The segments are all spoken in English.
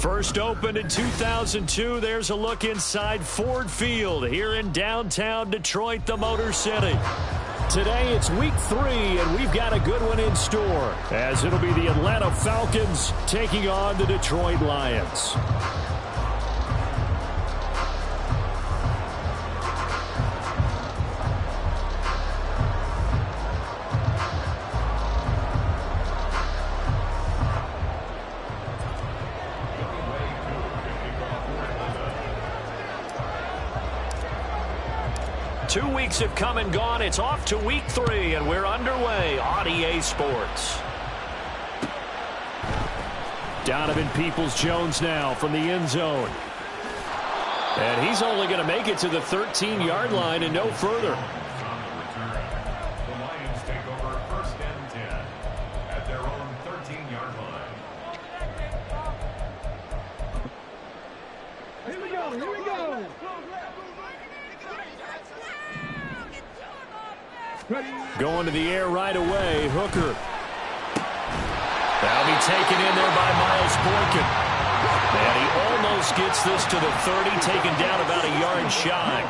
First opened in 2002, there's a look inside Ford Field here in downtown Detroit, the Motor City. Today it's week 3, and we've got a good one in store, as it'll be the Atlanta Falcons taking on the Detroit Lions. Two weeks have come and gone. It's off to week 3, and we're underway on EA Sports. Donovan Peoples-Jones now from the end zone. And he's only going to make it to the 13-yard line and no further. The Lions take over 1st and 10 at their own 13-yard line. Here we go, here we go. Going to the air right away, Hooker. That'll be taken in there by Miles Boykin. And he almost gets this to the 30, taken down about a yard shy.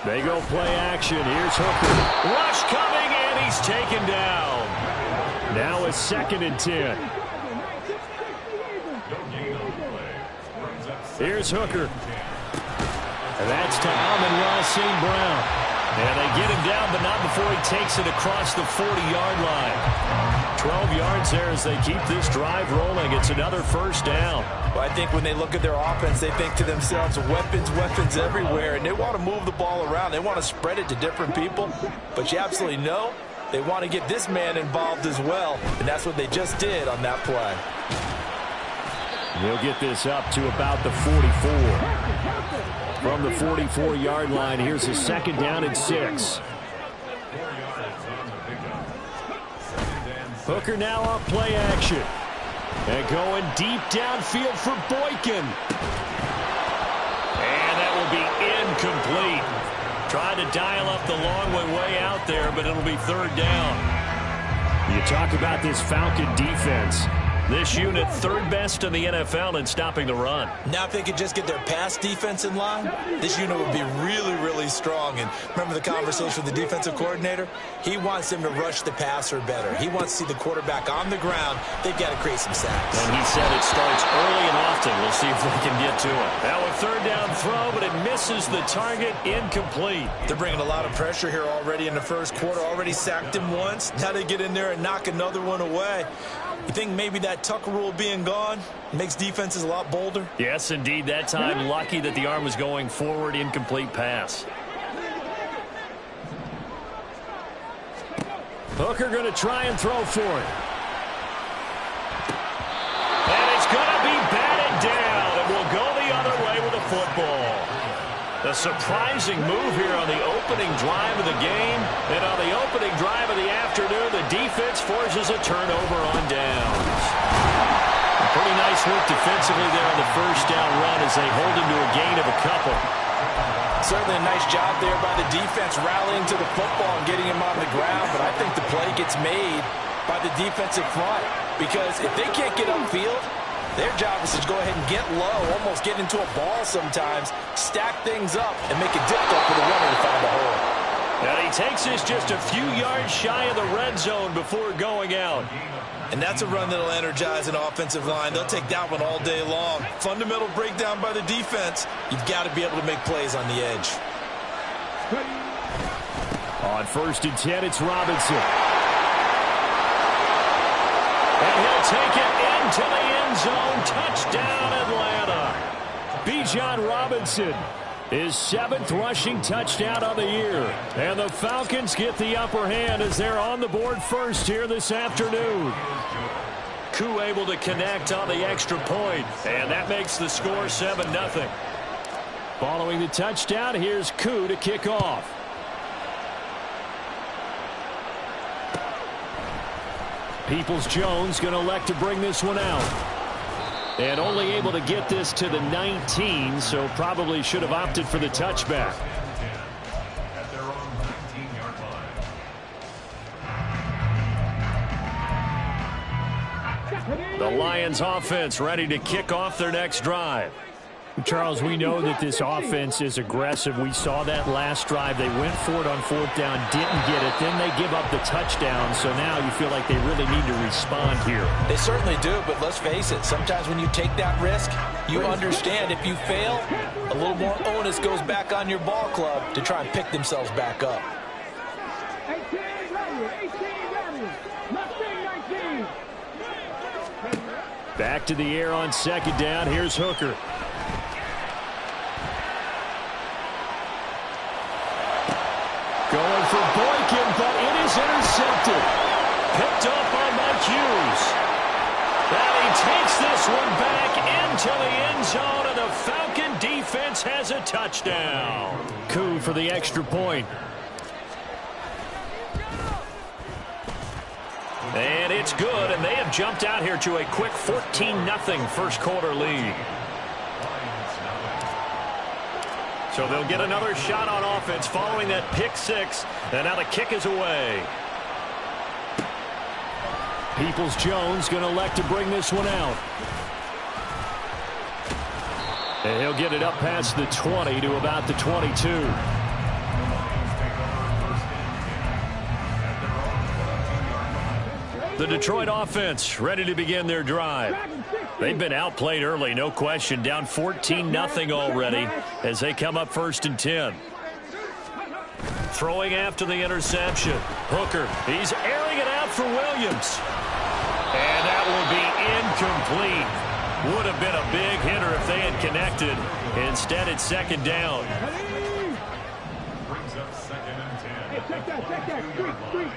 They go play action. Here's Hooker. Rush coming, and he's taken down. Now a 2nd and 10. Here's Hooker. And that's to Amon-Ra St. Brown. And they get him down, but not before he takes it across the 40-yard line. 12 yards there as they keep this drive rolling. It's another 1st down. Well, I think when they look at their offense, they think to themselves, weapons, weapons everywhere. And they want to move the ball around. They want to spread it to different people. But you absolutely know they want to get this man involved as well. And that's what they just did on that play. He'll get this up to about the 44. From the 44-yard line, here's a 2nd down and 6. Hooker now on play action. And going deep downfield for Boykin. And that will be incomplete. Trying to dial up the long way out there, but it'll be 3rd down. You talk about this Falcon defense. This unit 3rd best in the NFL in stopping the run. Now if they could just get their pass defense in line, this unit would be really, really strong. And remember the conversation with the defensive coordinator? He wants them to rush the passer better. He wants to see the quarterback on the ground. They've got to create some sacks. And he said it starts early and often. We'll see if they can get to it. Now a 3rd down throw, but it misses the target. Incomplete. They're bringing a lot of pressure here already in the 1st quarter. Already sacked him once. Now they get in there and knock another one away. You think maybe that Tucker rule being gone makes defenses a lot bolder? Yes, indeed. That time, lucky that the arm was going forward. Incomplete pass. Hooker going to try and throw for it. And it's going to be batted down. And we'll go the other way with the football. A surprising move here on the opening drive of the game. And on the opening drive of the afternoon, the defense forces a turnover on downs. A pretty nice work defensively there on the 1st down run as they hold him to a gain of a couple. Certainly a nice job there by the defense rallying to the football and getting him on the ground. But I think the play gets made by the defensive front. Because if they can't get upfield, their job is to go ahead and get low, almost get into a ball sometimes, stack things up, and make it difficult for the runner to find a hole. And he takes this just a few yards shy of the red zone before going out. And that's a run that'll energize an offensive line. They'll take that one all day long. Fundamental breakdown by the defense. You've got to be able to make plays on the edge. On 1st and 10, it's Robinson. And he'll take it into the end zone. Touchdown, Atlanta. Bijan Robinson, his 7th rushing touchdown on the year. And the Falcons get the upper hand as they're on the board first here this afternoon. Koo able to connect on the extra point, and that makes the score 7-0. Following the touchdown, here's Koo to kick off. Peoples-Jones going to elect to bring this one out. And only able to get this to the 19, so probably should have opted for the touchback. At their own 19-yard line. The Lions offense ready to kick off their next drive. Charles, we know that this offense is aggressive. We saw that last drive. They went for it on fourth down, didn't get it. Then they give up the touchdown. So now you feel like they really need to respond here. They certainly do, but let's face it. Sometimes when you take that risk, you understand if you fail, a little more onus goes back on your ball club to try and pick themselves back up. 18, Back to the air on second down. Here's Hooker. Going for Boykin, but it is intercepted. Picked up by Mike Hughes. And he takes this one back into the end zone, and the Falcon defense has a touchdown. Coup for the extra point. And it's good, and they have jumped out here to a quick 14-0 first quarter lead. So they'll get another shot on offense following that pick six, and now the kick is away. Peoples-Jones going to elect to bring this one out. And he'll get it up past the 20 to about the 22. The Detroit offense ready to begin their drive. They've been outplayed early, no question. Down 14-0 already as they come up 1st and 10. Throwing after the interception. Hooker, he's airing it out for Williams. And that will be incomplete. Would have been a big hitter if they had connected. Instead, it's second down. Brings up 2nd and 10.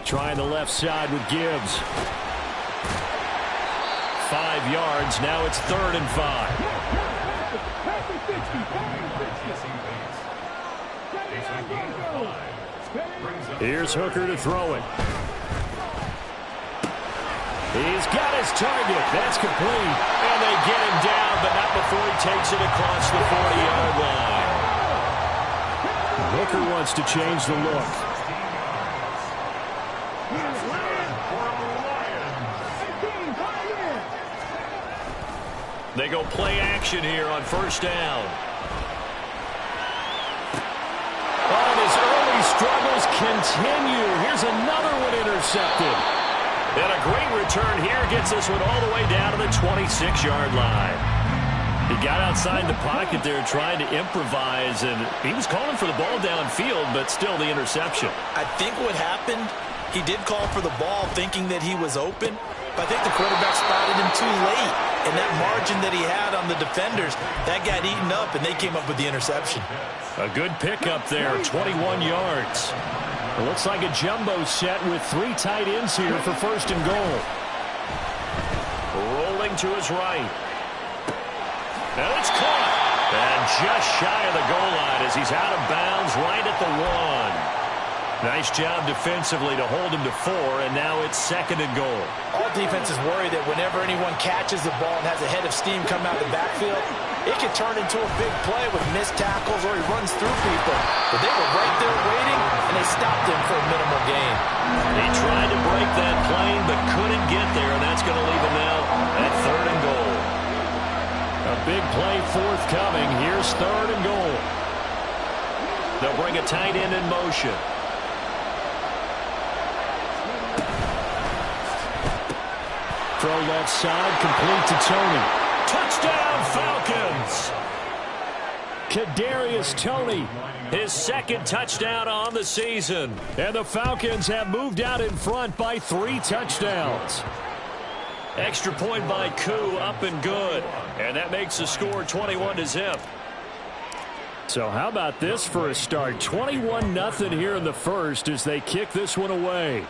Trying the left side with Gibbs. 5 yards. Now it's 3rd and 5. Here's Hooker to throw it. He's got his target. That's complete. And they get him down, but not before he takes it across the 40-yard line. Hooker wants to change the look. They go play action here on 1st down. Oh, and his early struggles continue. Here's another one intercepted. And a great return here gets this one all the way down to the 26-yard line. He got outside the pocket there trying to improvise, and he was calling for the ball downfield, but still the interception. I think what happened, he did call for the ball thinking that he was open, but I think the quarterback spotted him too late. And that margin that he had on the defenders, that got eaten up, and they came up with the interception. A good pickup there, 21 yards. It looks like a jumbo set with 3 tight ends here for 1st and goal. Rolling to his right. And it's caught. And just shy of the goal line as he's out of bounds right at the 1. Nice job defensively to hold him to 4, and now it's 2nd and goal. All defenses worry that whenever anyone catches the ball and has a head of steam come out of the backfield, it can turn into a big play with missed tackles or he runs through people. But they were right there waiting, and they stopped him for a minimal gain. He tried to break that plane, but couldn't get there, and that's going to leave him now at 3rd and goal. A big play forthcoming. Here's 3rd and goal. They'll bring a tight end in motion. Throw left side, complete to Toney. Touchdown, Falcons! Kadarius Toney, his 2nd touchdown on the season. And the Falcons have moved out in front by 3 touchdowns. Extra point by Koo, up and good. And that makes the score 21-0. So how about this for a start? 21-0 here in the first as they kick this one away.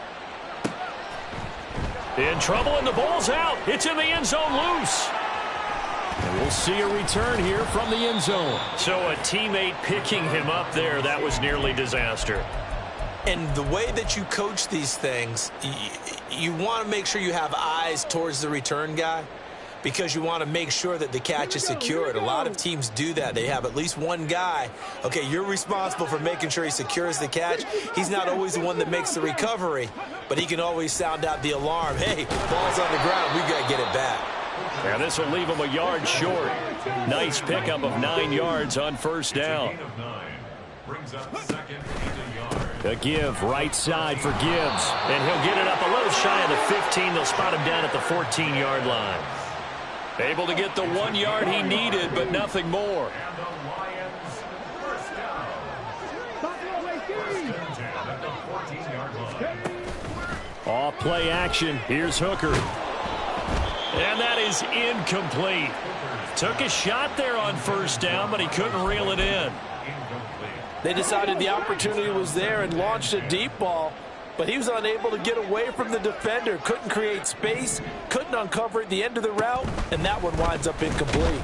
In trouble, and the ball's out. It's in the end zone loose. And we'll see a return here from the end zone. So a teammate picking him up there, that was nearly disaster. And the way that you coach these things, you want to make sure you have eyes towards the return guy. because you want to make sure that the catch is secured. A lot of teams do that. They have at least one guy. Okay, you're responsible for making sure he secures the catch. He's not always the one that makes the recovery, but he can always sound out the alarm. Hey, ball's on the ground. We got to get it back. Yeah, this will leave him a yard short. Nice pickup of 9 yards on first down. A give right side for Gibbs. And he'll get it up a little shy of the 15. They'll spot him down at the 14-yard line. Able to get the 1 yard he needed, but nothing more. Off play action. Here's Hooker. And that is incomplete. Took a shot there on first down, but he couldn't reel it in. They decided the opportunity was there and launched a deep ball, but he was unable to get away from the defender. Couldn't create space, couldn't uncover at the end of the route, and that one winds up incomplete.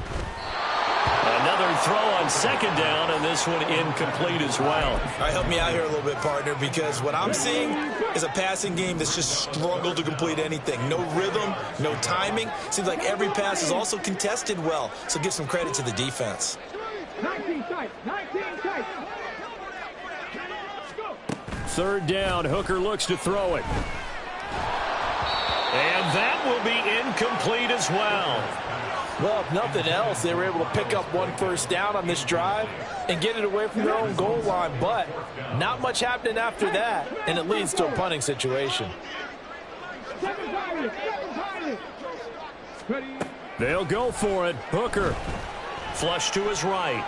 Another throw on second down, and this one incomplete as well. All right, help me out here a little bit, partner, because what I'm seeing is a passing game that's just struggled to complete anything. No rhythm, no timing. Seems like every pass is also contested well, so give some credit to the defense. 19 tight, 19 tight. Third down, Hooker looks to throw it. And that will be incomplete as well. Well, if nothing else, they were able to pick up one first down on this drive and get it away from their own goal line, but not much happening after that, and it leads to a punting situation. They'll go for it. Hooker, flush to his right.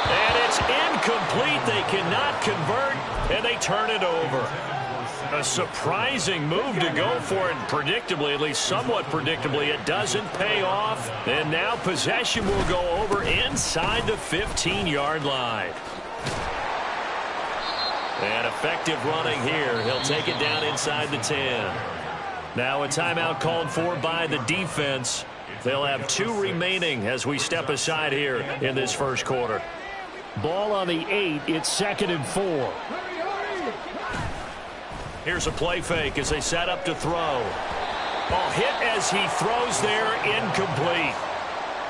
And it's incomplete. They cannot convert, and they turn it over. A surprising move to go for it. Predictably, at least somewhat predictably, it doesn't pay off. And now possession will go over inside the 15-yard line. And effective running here. He'll take it down inside the 10. Now a timeout called for by the defense. They'll have 2 remaining as we step aside here in this first quarter. Ball on the 8. It's 2nd and 4. Here's a play fake as they set up to throw. Ball hit as he throws there, incomplete.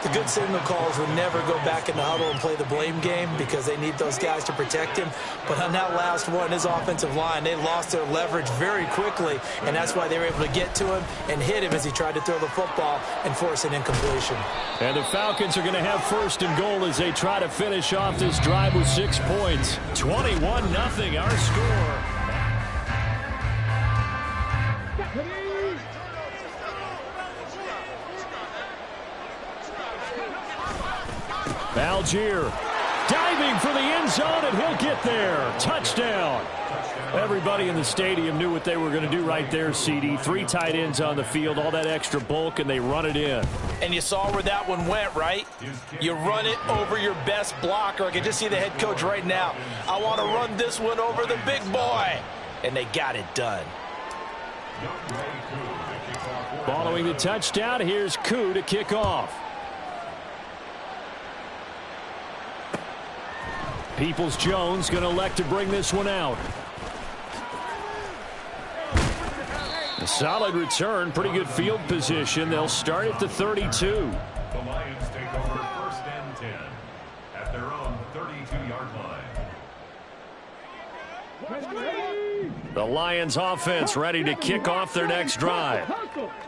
The good signal calls would never go back in the huddle and play the blame game because they need those guys to protect him. But on that last one, his offensive line, they lost their leverage very quickly, and that's why they were able to get to him and hit him as he tried to throw the football and force an incompletion. And the Falcons are going to have 1st and goal as they try to finish off this drive with 6 points. 21-0 our score. Algier diving for the end zone, and he'll get there. Touchdown. Everybody in the stadium knew what they were going to do right there, CD. 3 tight ends on the field, all that extra bulk, and they run it in. And you saw where that one went, right? You run it over your best blocker. I can just see the head coach right now. I want to run this one over the big boy. And they got it done. Following the touchdown, here's Koo to kick off. Peoples-Jones going to elect to bring this one out. A solid return, pretty good field position. They'll start at the 32. The Lions take over 1st and 10 at their own 32-yard line. The Lions offense ready to kick off their next drive.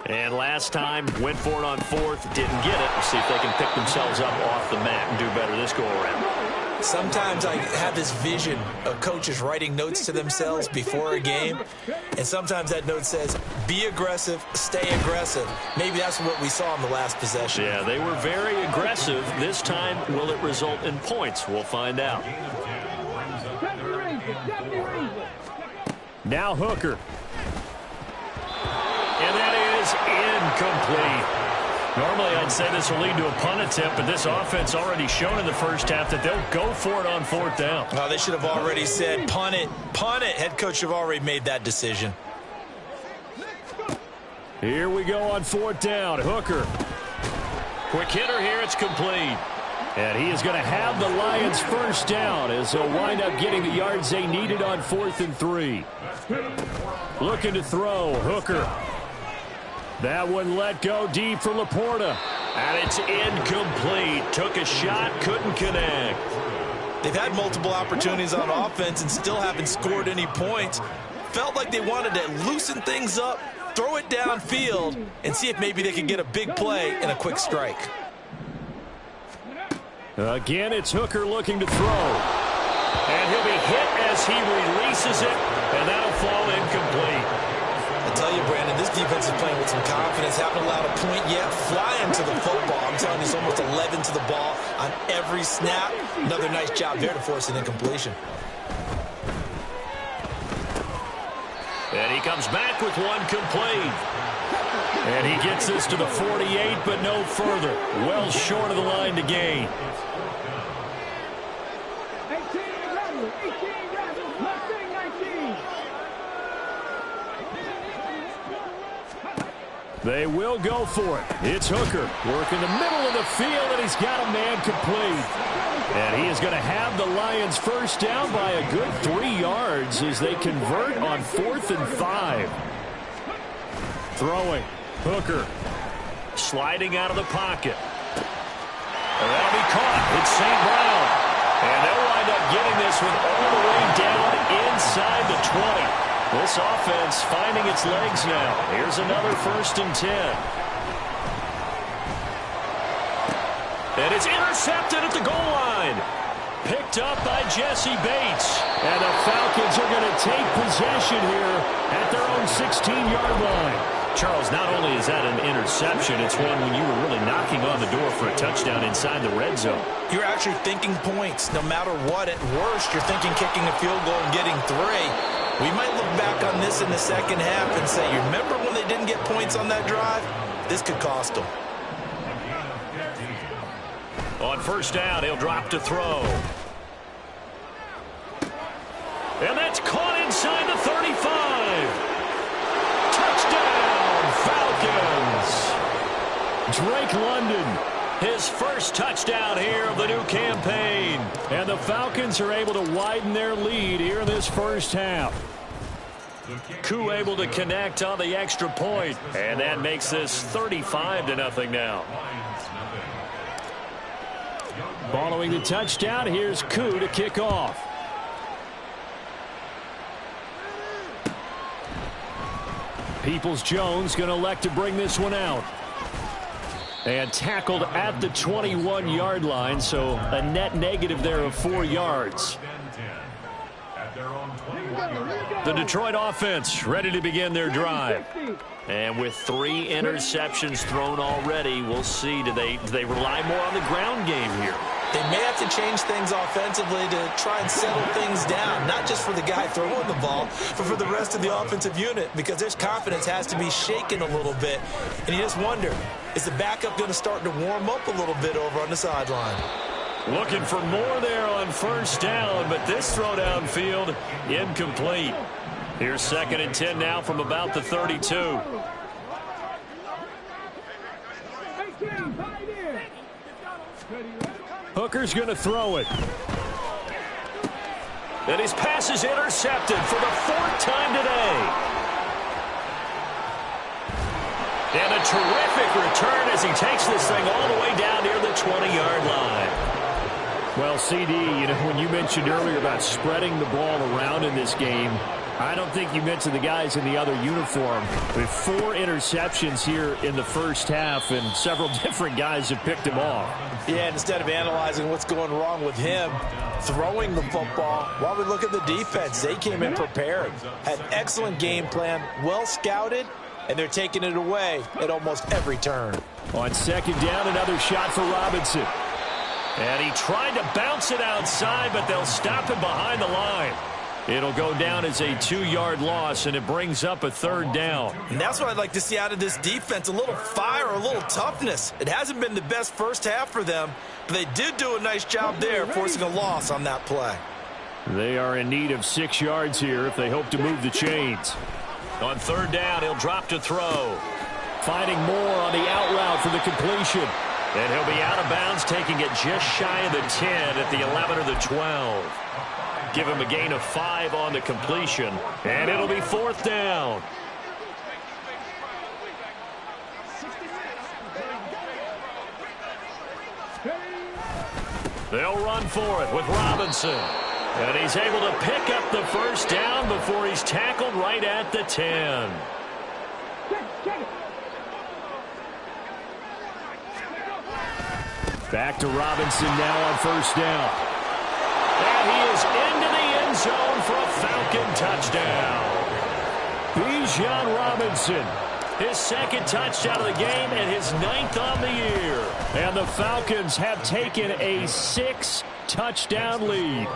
And last time went for it on 4th, didn't get it. Let's see if they can pick themselves up off the mat and do better this go around. Sometimes I have this vision of coaches writing notes to themselves before a game, and sometimes that note says, be aggressive, stay aggressive. Maybe that's what we saw in the last possession. Yeah, they were very aggressive. This time, will it result in points? We'll find out. Now Hooker. And that is incomplete. Normally, I'd say this will lead to a punt attempt, but this offense already shown in the first half that they'll go for it on 4th down. Oh, they should have already said, punt it, punt it. Head coach should have already made that decision. Here we go on 4th down. Hooker. Quick hitter here. It's complete. And he is going to have the Lions 1st down as they'll wind up getting the yards they needed on 4th and 3. Looking to throw. Hooker. That one let go deep for Laporta. And it's incomplete. Took a shot, couldn't connect. They've had multiple opportunities on offense and still haven't scored any points. Felt like they wanted to loosen things up, throw it downfield, and see if maybe they could get a big play and a quick strike. Again, it's Hooker looking to throw. And he'll be hit as he releases it, and that'll fall incomplete. I tell you, Brandon, this defense is playing with some confidence. Haven't allowed a point yet. Flying to the football. I'm telling you, it's almost 11 to the ball on every snap. Another nice job there to force an incompletion. And he comes back with one complete. And he gets this to the 48, but no further. Well short of the line to gain. 18 Rebels, Mustang 19. They will go for it. It's Hooker working the middle of the field, and he's got a man complete. And he is going to have the Lions first down by a good 3 yards as they convert on 4th and 5. Throwing. Hooker. Sliding out of the pocket. And that'll be caught. It's St. Brown. And they'll wind up getting this one all the way down inside the 20. This offense finding its legs now. Here's another 1st and 10. And it's intercepted at the goal line. Picked up by Jesse Bates. And the Falcons are going to take possession here at their own 16-yard line. Charles, not only is that an interception, it's one when you were really knocking on the door for a touchdown inside the red zone. You're actually thinking points. No matter what, at worst, you're thinking kicking a field goal and getting 3. We might look back on this in the second half and say, you remember when they didn't get points on that drive? This could cost them. On 1st down, he'll drop to throw. And that's caught inside the 35. Touchdown, Falcons. Drake London. His first touchdown here of the new campaign. And the Falcons are able to widen their lead here in this first half. Koo able to connect on the extra point. And that makes this 35-0 now. Following the touchdown, here's Koo to kick off. Peoples-Jones going to elect to bring this one out. And tackled at the 21-yard line, so a net negative there of 4 yards. The Detroit offense ready to begin their drive. And with 3 interceptions thrown already, we'll see, do they rely more on the ground game here? They may have to change things offensively to try and settle things down, not just for the guy throwing the ball, but for the rest of the offensive unit, because their confidence has to be shaken a little bit. And you just wonder, is the backup going to start to warm up a little bit over on the sideline? Looking for more there on 1st down, but this throw downfield, incomplete. Here's 2nd and 10 now from about the 32. Hooker's going to throw it. And his pass is intercepted for the 4th time today. And a terrific return as he takes this thing all the way down near the 20-yard line. Well, CD, you know, when you mentioned earlier about spreading the ball around in this game, I don't think you mentioned the guys in the other uniform. With 4 interceptions here in the first half, and several different guys have picked him off. Yeah, and instead of analyzing what's going wrong with him, throwing the football, while we look at the defense, they came in prepared. Had excellent game plan, well scouted, and they're taking it away at almost every turn. On 2nd down, another shot for Robinson. And he tried to bounce it outside, but they'll stop him behind the line. It'll go down as a 2-yard loss, and it brings up a 3rd down. And that's what I'd like to see out of this defense, a little fire, a little toughness. It hasn't been the best first half for them, but they did do a nice job there, forcing a loss on that play. They are in need of 6 yards here if they hope to move the chains. On 3rd down, he'll drop to throw. Finding more on the out route for the completion. And he'll be out of bounds, taking it just shy of the 10 at the 11 or the 12. Give him a gain of 5 on the completion, and it'll be 4th down. They'll run for it with Robinson. And he's able to pick up the first down before he's tackled right at the 10. Back to Robinson now on first down. And he is into the end zone for a Falcon touchdown. Bijan Robinson, his second touchdown of the game and his 9th on the year. And the Falcons have taken a 6-touchdown lead.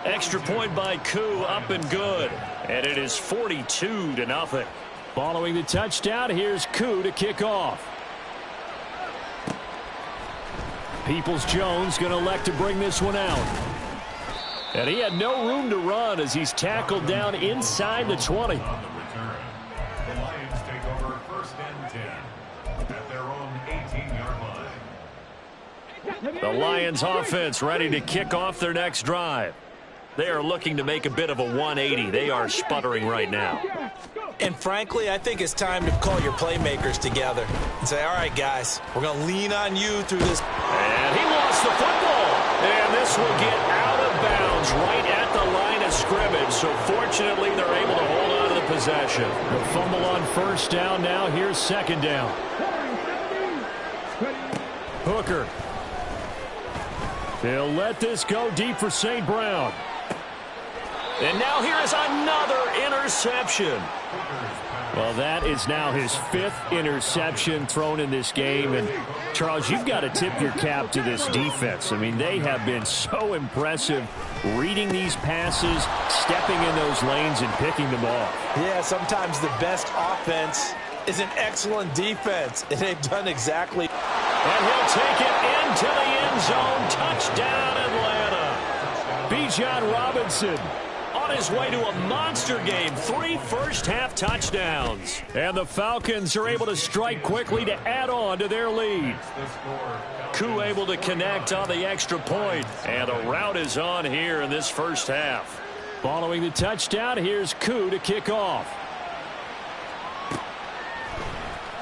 Extra point by Koo, up and good. And it is 42-0. Following the touchdown, here's Koo to kick off. Peoples-Jones going to elect to bring this one out. And he had no room to run as he's tackled down inside the 20. On the return, the Lions take over first and 10 at their own 18-yard line. The Lions offense ready to kick off their next drive. They are looking to make a bit of a 180. They are sputtering right now. And frankly, I think it's time to call your playmakers together and say, all right, guys, we're going to lean on you through this. And he lost the football. And this will get out of bounds right at the line of scrimmage. So fortunately, they're able to hold on to the possession. The fumble on first down now. Here's second down. Hooker. They'll let this go deep for St. Brown. And now here is another interception. Well, that is now his 5th interception thrown in this game. And, Charles, you've got to tip your cap to this defense. I mean, they have been so impressive reading these passes, stepping in those lanes, and picking them off. Yeah, sometimes the best offense is an excellent defense, and they've done exactly. And he'll take it into the end zone. Touchdown, Atlanta. Bijan Robinson on his way to a monster game. 3 first-half touchdowns. And the Falcons are able to strike quickly to add on to their lead. Koo able to connect on the extra point. And a rout is on here in this first half. Following the touchdown, here's Koo to kick off.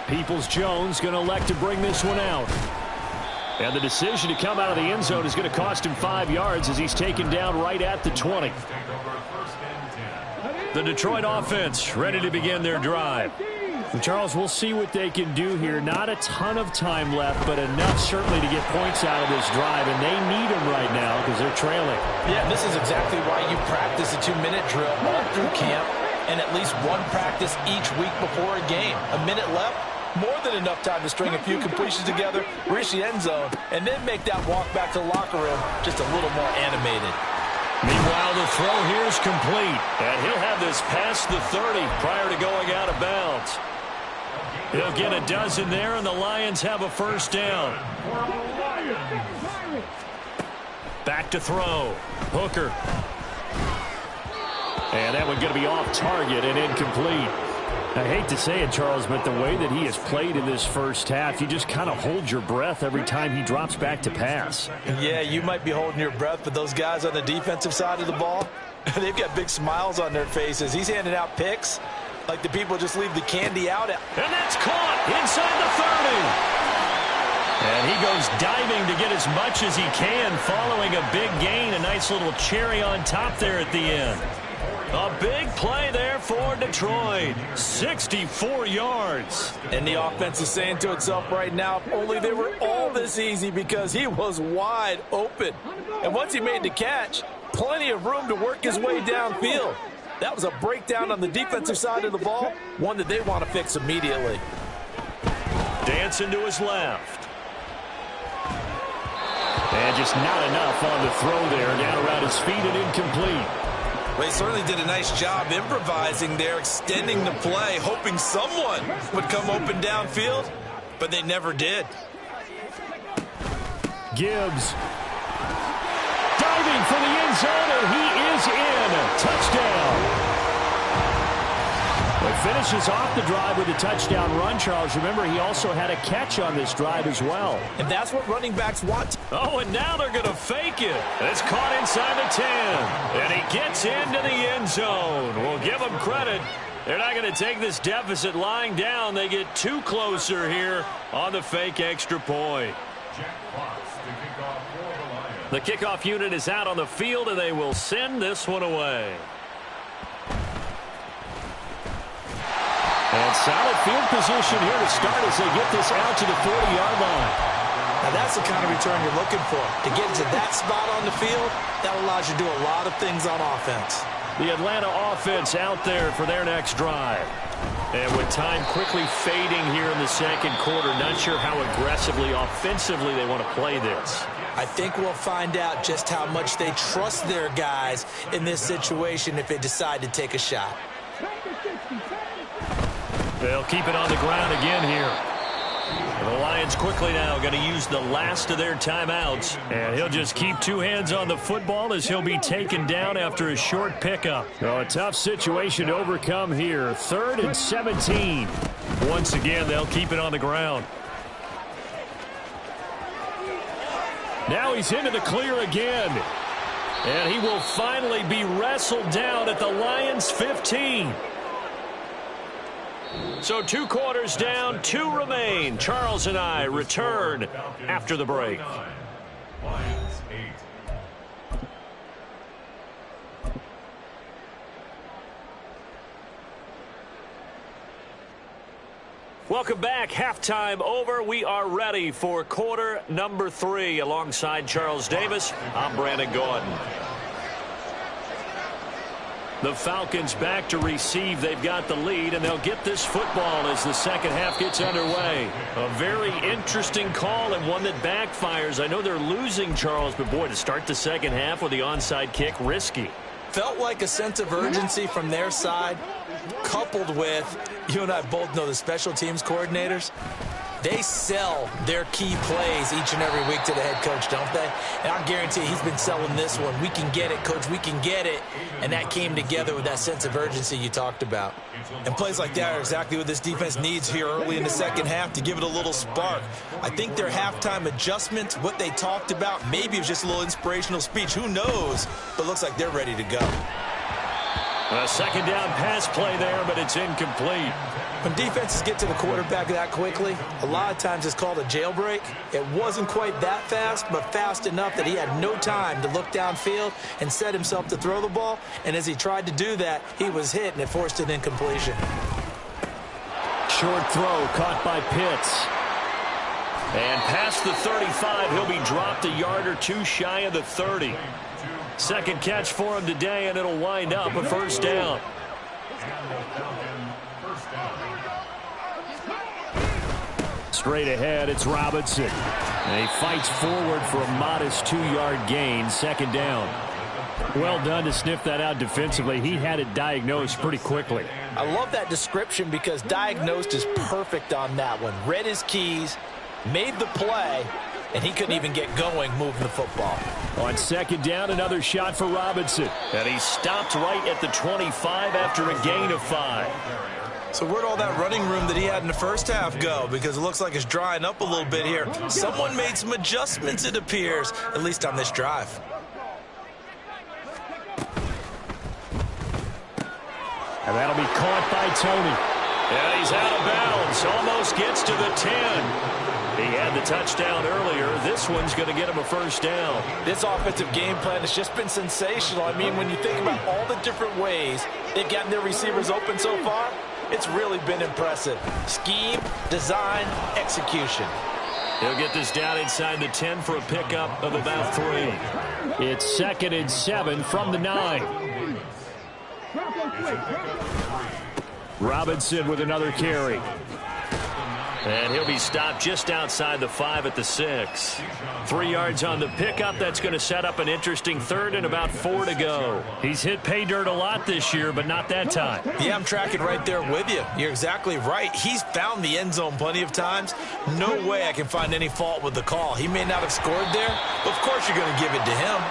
Peoples-Jones going to elect to bring this one out. And the decision to come out of the end zone is going to cost him 5 yards as he's taken down right at the 20. The Detroit offense ready to begin their drive. And Charles, we'll see what they can do here. Not a ton of time left, but enough certainly to get points out of this drive, and they need them right now because they're trailing. Yeah, this is exactly why you practice a 2-minute drill all through camp and at least one practice each week before a game. A minute left, more than enough time to string a few completions together, reach the end zone, and then make that walk back to the locker room just a little more animated. Meanwhile, the throw here is complete, and he'll have this past the 30 prior to going out of bounds. He'll get a dozen there, and the Lions have a first down. Back to throw. Hooker. And that one going to be off target and incomplete. I hate to say it, Charles, but the way that he has played in this first half, you just kind of hold your breath every time he drops back to pass. Yeah, you might be holding your breath, but those guys on the defensive side of the ball, they've got big smiles on their faces. He's handing out picks like the people just leave the candy out. And that's caught inside the 30. And he goes diving to get as much as he can following a big gain. A nice little cherry on top there at the end. A big play there for Detroit. 64 yards. And the offense is saying to itself right now, if only they were all this easy, because he was wide open. And once he made the catch, plenty of room to work his way downfield. That was a breakdown on the defensive side of the ball, one that they want to fix immediately. Dancing to his left. And just not enough on the throw there. Down around his feet and incomplete. Well, he certainly did a nice job improvising there, extending the play, hoping someone would come open downfield, but they never did. Gibbs diving for the end zone, and he is in. Touchdown. Well, he finishes off the drive with a touchdown run, Charles. Remember, he also had a catch on this drive as well. And that's what running backs want. Oh, and now they're going to fake it. It's caught inside the 10. And he gets into the end zone. We'll give him credit. They're not going to take this deficit lying down. They get too closer here on the fake extra point. Jack Fox to kick off for the The kickoff unit is out on the field, and they will send this one away. And solid field position here to start as they get this out to the 40-yard line. Now that's the kind of return you're looking for. To get to that spot on the field, that allows you to do a lot of things on offense. The Atlanta offense out there for their next drive. And with time quickly fading here in the second quarter, not sure how aggressively, offensively they want to play this. I think we'll find out just how much they trust their guys in this situation if they decide to take a shot. They'll keep it on the ground again here. And the Lions quickly now going to use the last of their timeouts. And he'll just keep two hands on the football as he'll be taken down after a short pickup. So a tough situation to overcome here. 3rd and 17. Once again, they'll keep it on the ground. Now he's into the clear again. And he will finally be wrestled down at the Lions' 15. So 2 quarters down, 2 remain. Charles and I return after the break. Lions 8. Welcome back. Halftime over. We are ready for quarter number 3. Alongside Charles Davis, I'm Brandon Gordon. The Falcons back to receive. They've got the lead, and they'll get this football as the second half gets underway. A very interesting call and one that backfires. I know they're losing, Charles, but boy, to start the second half with the onside kick, risky. Felt like a sense of urgency from their side, coupled with, you and I both know the special teams coordinators. They sell their key plays each and every week to the head coach, don't they? And I guarantee he's been selling this one. We can get it, coach. We can get it. And that came together with that sense of urgency you talked about. And plays like that are exactly what this defense needs here early in the second half to give it a little spark. I think their halftime adjustments, what they talked about, maybe it was just a little inspirational speech. Who knows? But looks like they're ready to go. A second down pass play there, but it's incomplete. When defenses get to the quarterback that quickly, a lot of times it's called a jailbreak. It wasn't quite that fast, but fast enough that he had no time to look downfield and set himself to throw the ball. And as he tried to do that, he was hit, and it forced an incompletion. Short throw caught by Pitts. And past the 35, he'll be dropped a yard or 2 shy of the 30. Second catch for him today, and it'll wind up a first down. Straight ahead, it's Robinson. And he fights forward for a modest 2-yard gain, second down. Well done to sniff that out defensively. He had it diagnosed pretty quickly. I love that description because diagnosed is perfect on that one. Read his keys, made the play, and he couldn't even get going moving the football. On second down, another shot for Robinson. And he stopped right at the 25 after a gain of 5. So where'd all that running room that he had in the first half go? Because it looks like it's drying up a little bit here. Someone made some adjustments, it appears, at least on this drive. And that'll be caught by Tony. And he's out of bounds. Almost gets to the 10. He had the touchdown earlier. This one's going to get him a first down. This offensive game plan has just been sensational. I mean, when you think about all the different ways they've gotten their receivers open so far, it's really been impressive. Scheme, design, execution. He'll get this down inside the 10 for a pickup of about 3. It's 2nd and 7 from the 9. Robinson with another carry. And he'll be stopped just outside the 5 at the 6. 3 yards on the pickup. That's going to set up an interesting 3rd and about 4 to go. He's hit pay dirt a lot this year, but not that time. Yeah, I'm tracking right there with you. You're exactly right. He's found the end zone plenty of times. No way I can find any fault with the call. He may not have scored there, but of course you're going to give it to him.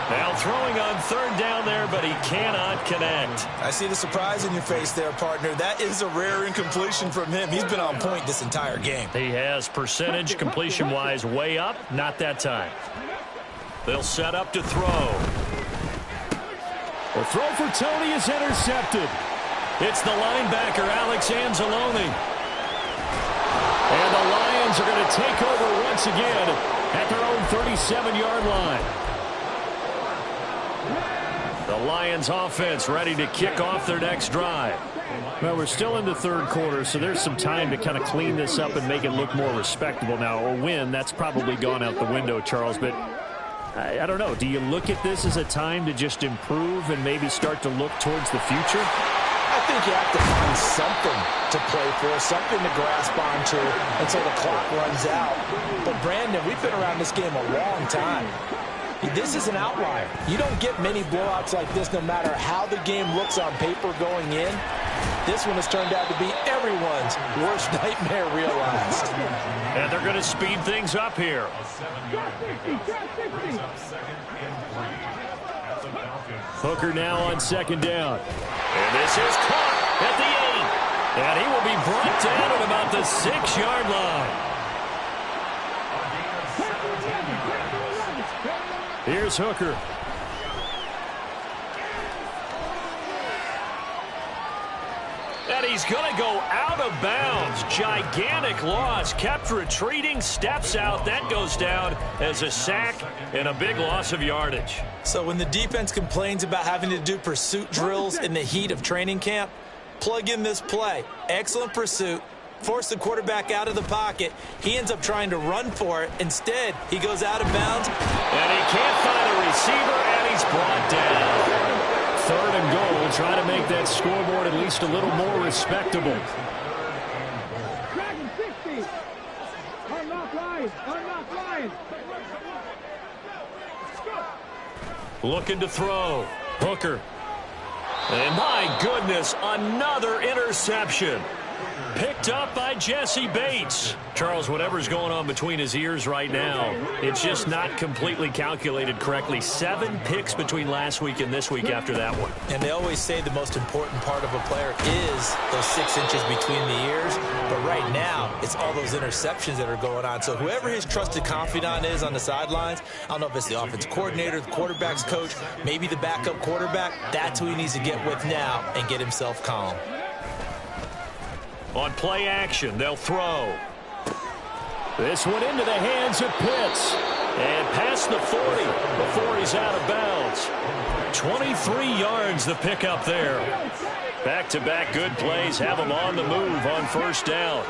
Now throwing on 3rd down there, but he cannot connect. I see the surprise in your face there, partner. That is a rare incompletion from him. He's been on point this entire game. He has percentage completion-wise way up, not that time. They'll set up to throw. The throw for Tony is intercepted. It's the linebacker, Alex Anzalone. And the Lions are going to take over once again at their own 37-yard line. The Lions offense ready to kick off their next drive. Well, we're still in the third quarter, so there's some time to kind of clean this up and make it look more respectable. Now, a win, that's probably gone out the window, Charles, but I don't know. Do you look at this as a time to just improve and maybe start to look towards the future? I think you have to find something to play for, something to grasp onto until the clock runs out. But, Brandon, we've been around this game a long time. This is an outlier. You don't get many blowouts like this no matter how the game looks on paper going in. This one has turned out to be everyone's worst nightmare realized. And they're going to speed things up here. Hooker now on second down. And this is caught at the 8. And he will be brought down at about the 6-yard line. Here's Hooker. And he's going to go out of bounds. Gigantic loss. Kept retreating. Steps out. That goes down as a sack and a big loss of yardage. So when the defense complains about having to do pursuit drills in the heat of training camp, plug in this play. Excellent pursuit. Force the quarterback out of the pocket. He ends up trying to run for it. Instead, he goes out of bounds. And he can't find a receiver, and he's brought down. Third and goal, try to make that scoreboard at least a little more respectable. Dragon 60. Unlock line. Unlock line. Looking to throw. Hooker. And my goodness, another interception. Picked up by Jesse Bates. Charles, whatever's going on between his ears right now, it's just not completely calculated correctly. 7 picks between last week and this week after that one. And they always say the most important part of a player is those 6 inches between the ears. But right now, it's all those interceptions that are going on. So whoever his trusted confidant is on the sidelines, I don't know if it's the offense coordinator, the quarterback's coach, maybe the backup quarterback, that's who he needs to get with now and get himself calm. On play action, they'll throw. This one into the hands of Pitts. And past the 40 before he's out of bounds. 23 yards the pickup there. Back-to-back good plays have him on the move on first down.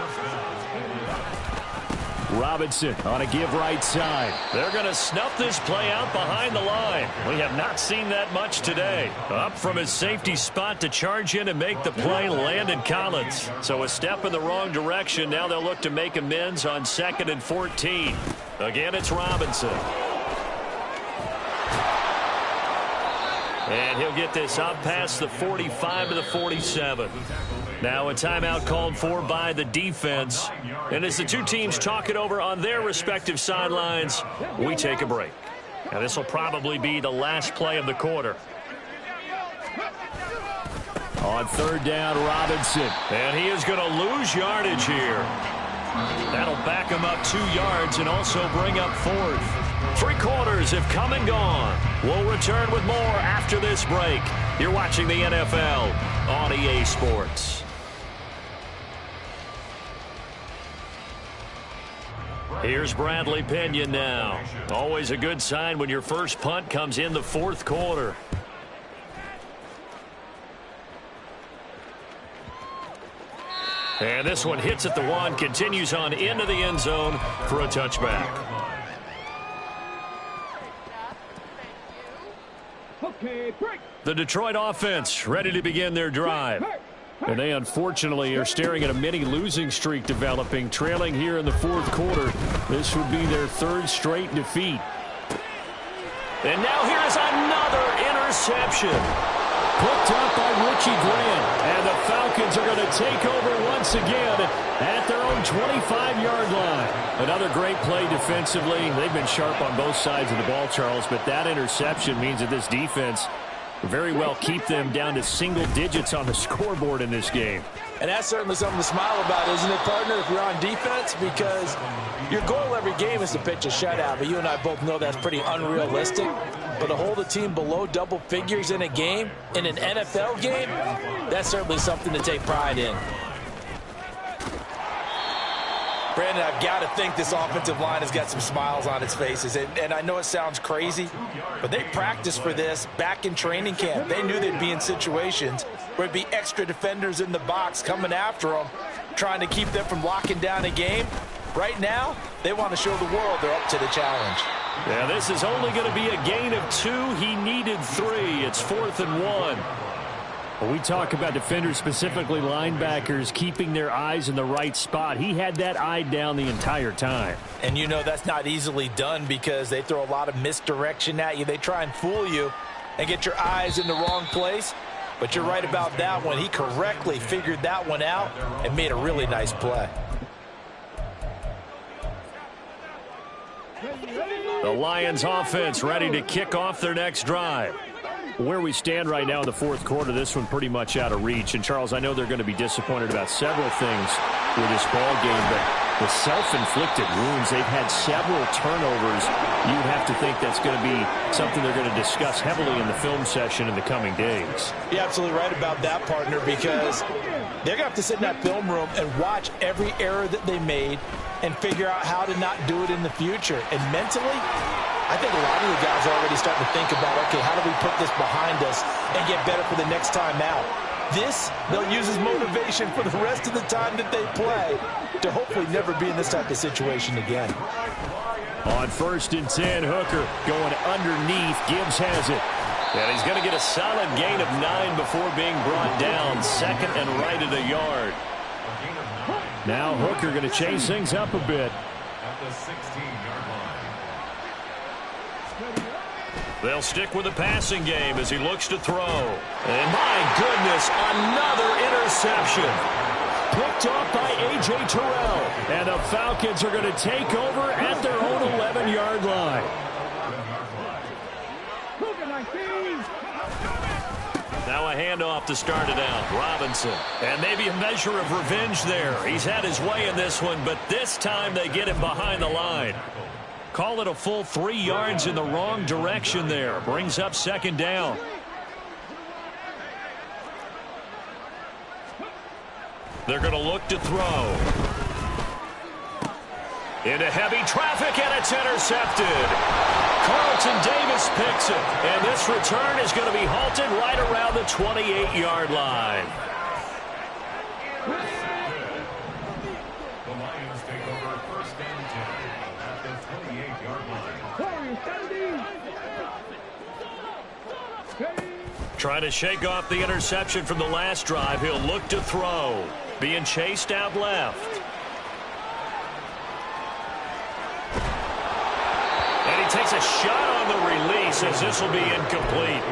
Robinson on a give right side. They're going to snuff this play out behind the line. We have not seen that much today. Up from his safety spot to charge in and make the play, Landon Collins. So a step in the wrong direction. Now they'll look to make amends on 2nd and 14. Again, it's Robinson. And he'll get this up past the 45 to the 47. Now a timeout called for by the defense. And as the two teams talk it over on their respective sidelines, we take a break. Now this will probably be the last play of the quarter. On third down, Robinson. And he is going to lose yardage here. That'll back him up 2 yards and also bring up 4th. 3 quarters have come and gone. We'll return with more after this break. You're watching the NFL on EA Sports. Here's Bradley Pinion now. Always a good sign when your first punt comes in the 4th quarter. And this one hits at the 1, continues on into the end zone for a touchback. Okay, break. The Detroit offense ready to begin their drive. And they unfortunately are staring at a mini losing streak developing, trailing here in the 4th quarter. This would be their 3rd straight defeat. And now here is another interception. Picked up by Richie Grant. And the Falcons are going to take over once again at their own 25-yard line. Another great play defensively. They've been sharp on both sides of the ball, Charles, but that interception means that this defense very well keep them down to single digits on the scoreboard in this game. And that's certainly something to smile about, isn't it, partner, if you're on defense? Because your goal every game is to pitch a shutout, but you and I both know that's pretty unrealistic. But to hold a team below double figures in a game, in an NFL game, that's certainly something to take pride in. Brandon, I've got to think this offensive line has got some smiles on its faces. And I know it sounds crazy, but they practiced for this back in training camp. They knew they'd be in situations where it'd be extra defenders in the box coming after them, trying to keep them from locking down a game. Right now, they want to show the world they're up to the challenge. Yeah, this is only going to be a gain of 2. He needed 3. It's 4th and 1. When we talk about defenders, specifically linebackers, keeping their eyes in the right spot, he had that eye down the entire time. And you know that's not easily done because they throw a lot of misdirection at you. They try and fool you and get your eyes in the wrong place. But you're right about that one. He correctly figured that one out and made a really nice play. The Lions offense ready to kick off their next drive. Where we stand right now in the fourth quarter, this one pretty much out of reach. And, Charles, I know they're going to be disappointed about several things with this ball game, but the self-inflicted wounds, they've had several turnovers. You'd have to think that's going to be something they're going to discuss heavily in the film session in the coming days. You're absolutely right about that, partner, because they're going to have to sit in that film room and watch every error that they made and figure out how to not do it in the future. And mentally, I think a lot of the guys are already starting to think about, okay, how do we put this behind us and get better for the next time out? This, they'll use as motivation for the rest of the time that they play to hopefully never be in this type of situation again. On 1st and 10, Hooker going underneath. Gibbs has it. And he's going to get a solid gain of 9 before being brought down. 2nd and right at a yard. Now Hooker going to change things up a bit. At the 16-yard line. They'll stick with the passing game as he looks to throw. And my goodness, another interception. Picked off by A.J. Terrell. And the Falcons are going to take over at their own 11-yard line. Now a handoff to start it out. Robinson. And maybe a measure of revenge there. He's had his way in this one, but this time they get him behind the line. Call it a full 3 yards in the wrong direction there. Brings up 2nd down. They're going to look to throw. Into heavy traffic, and it's intercepted. Carlton Davis picks it, and this return is going to be halted right around the 28-yard line. The Lions take over 1st and 10 at the 28-yard line. Trying to shake off the interception from the last drive. He'll look to throw. Being chased out left. And he takes a shot on the release as this will be incomplete.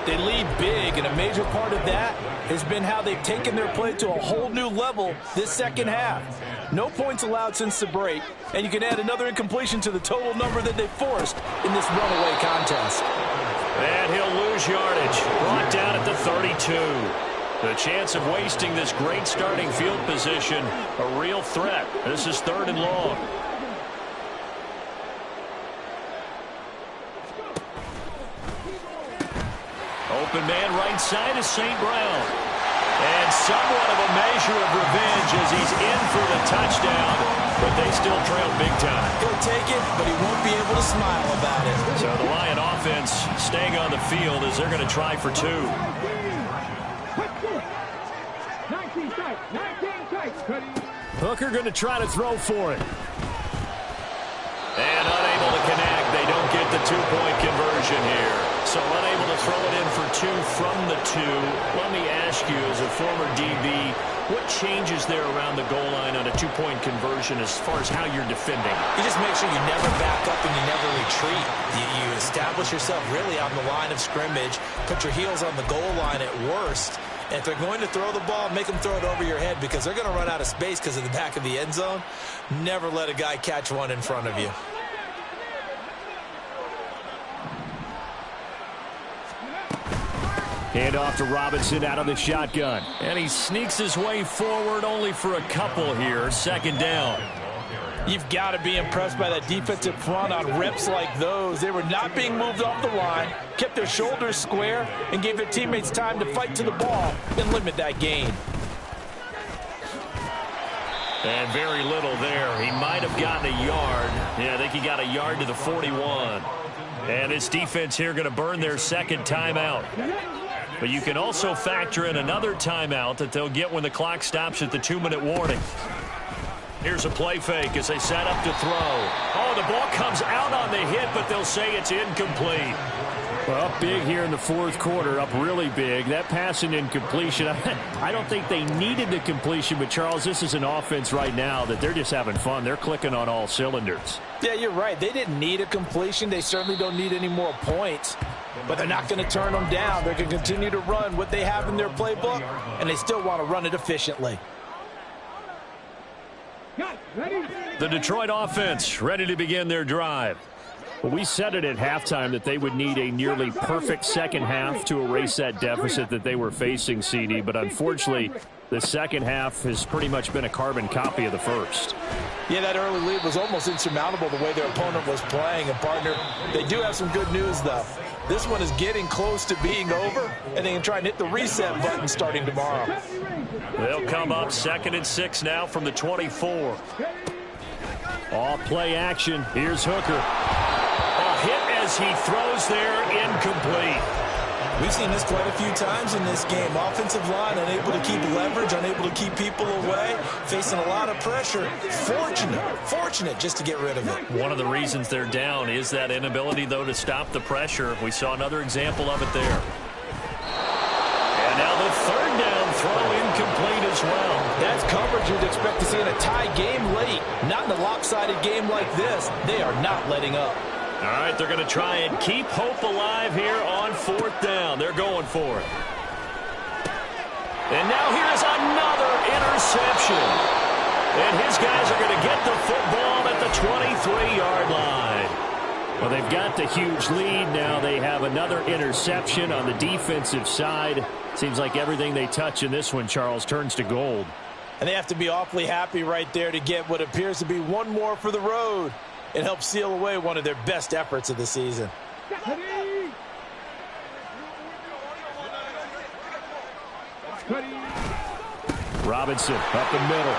They lead big, and a major part of that has been how they've taken their play to a whole new level this second half. No points allowed since the break, and you can add another incompletion to the total number that they forced in this runaway contest. And he'll lose yardage. Brought down at the 32. The chance of wasting this great starting field position, a real threat. This is 3rd and long. Open man right side is St. Brown. And somewhat of a measure of revenge as he's in for the touchdown, but they still trail big time. He'll take it, but he won't be able to smile about it. So the Lion offense staying on the field as they're going to try for 2. Hooker going to try to throw for it. And unable to connect. They don't get the 2-point conversion here. So unable to throw it in for 2 from the 2. Let me ask you, as a former DB, what changes there around the goal line on a 2-point conversion as far as how you're defending? You just make sure you never back up and you never retreat. You establish yourself really on the line of scrimmage, put your heels on the goal line at worst. And if they're going to throw the ball, make them throw it over your head because they're going to run out of space because of the back of the end zone. Never let a guy catch one in front of you. Hand off to Robinson out of the shotgun. And he sneaks his way forward only for a couple here. 2nd down. You've got to be impressed by that defensive front on reps like those. They were not being moved off the line, kept their shoulders square, and gave their teammates time to fight to the ball and limit that gain. And very little there. He might have gotten a yard. Yeah, I think he got a yard to the 41. And this defense here going to burn their second timeout. But you can also factor in another timeout that they'll get when the clock stops at the 2-minute warning. Here's a play fake as they set up to throw. Oh, the ball comes out on the hit, but they'll say it's incomplete. Well, up big here in the fourth quarter, up really big. That pass and incompletion, I don't think they needed the completion, but Charles, this is an offense right now that they're just having fun. They're clicking on all cylinders. Yeah, you're right. They didn't need a completion. They certainly don't need any more points, but they're not going to turn them down. They're going to continue to run what they have in their playbook, and they still want to run it efficiently. The Detroit offense ready to begin their drive. Well, we said it at halftime that they would need a nearly perfect second half to erase that deficit that they were facing, CD. But unfortunately, the second half has pretty much been a carbon copy of the first. Yeah, that early lead was almost insurmountable the way their opponent was playing. And, partner, they do have some good news, though. This one is getting close to being over, and they can try and hit the reset button starting tomorrow. They'll come up 2nd and 6 now from the 24. All play action. Here's Hooker. A hit as he throws there, incomplete. We've seen this quite a few times in this game. Offensive line unable to keep leverage, unable to keep people away, facing a lot of pressure. Fortunate just to get rid of it. One of the reasons they're down is that inability, though, to stop the pressure. We saw another example of it there. And now the third down throw incomplete as well. That's coverage you'd expect to see in a tie game late. Not in a lopsided game like this. They are not letting up. All right, they're going to try and keep hope alive here on 4th down. They're going for it. And now here's another interception. And his guys are going to get the football at the 23-yard line. Well, they've got the huge lead. Now they have another interception on the defensive side. Seems like everything they touch in this one, Charles, turns to gold. And they have to be awfully happy right there to get what appears to be one more for the road. It helps seal away one of their best efforts of the season. Robinson up the middle.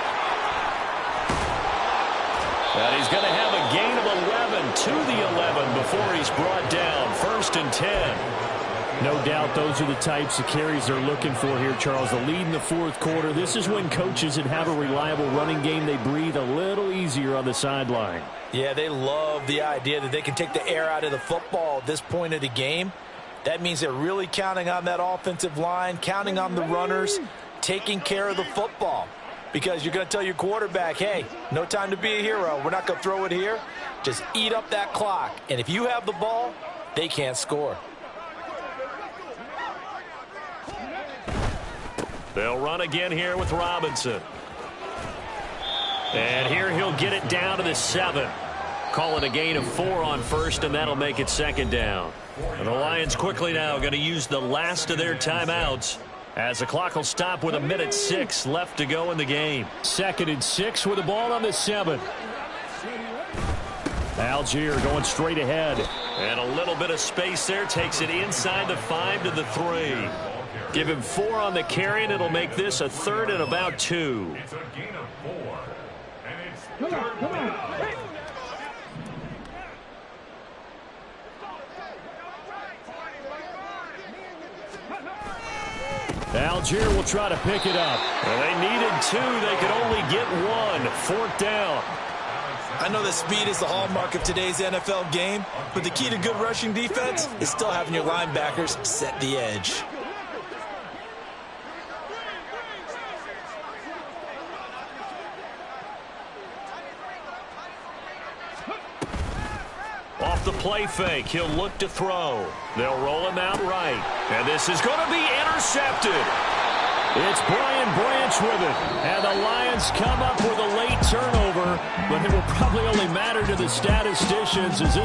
And he's going to have a gain of 11 to the 11 before he's brought down. 1st and 10. No doubt those are the types of carries they're looking for here, Charles. The lead in the fourth quarter. This is when coaches that have a reliable running game, they breathe a little easier on the sideline. Yeah, they love the idea that they can take the air out of the football at this point of the game. That means they're really counting on that offensive line, counting on the runners, taking care of the football. Because you're going to tell your quarterback, hey, no time to be a hero. We're not going to throw it here. Just eat up that clock. And if you have the ball, they can't score. They'll run again here with Robinson. And here he'll get it down to the 7. Call it a gain of 4 on 1st, and that'll make it 2nd down. And the Lions quickly now going to use the last of their timeouts as the clock will stop with 1:06 left to go in the game. 2nd and 6 with the ball on the 7. Algier going straight ahead. And a little bit of space there. Takes it inside the 5 to the 3. Give him 4 on the carry, and it'll make this a 3rd and about 2. It's a gain of 4. And it's 3rd down. Algier will try to pick it up. Well, they needed 2. They could only get 1. 4th down. I know that speed is the hallmark of today's NFL game, but the key to good rushing defense is still having your linebackers set the edge. Off the play fake, he'll look to throw. They'll roll him out right. And this is going to be intercepted. It's Brian Branch with it. And the Lions come up with a late turnover, but it will probably only matter to the statisticians as this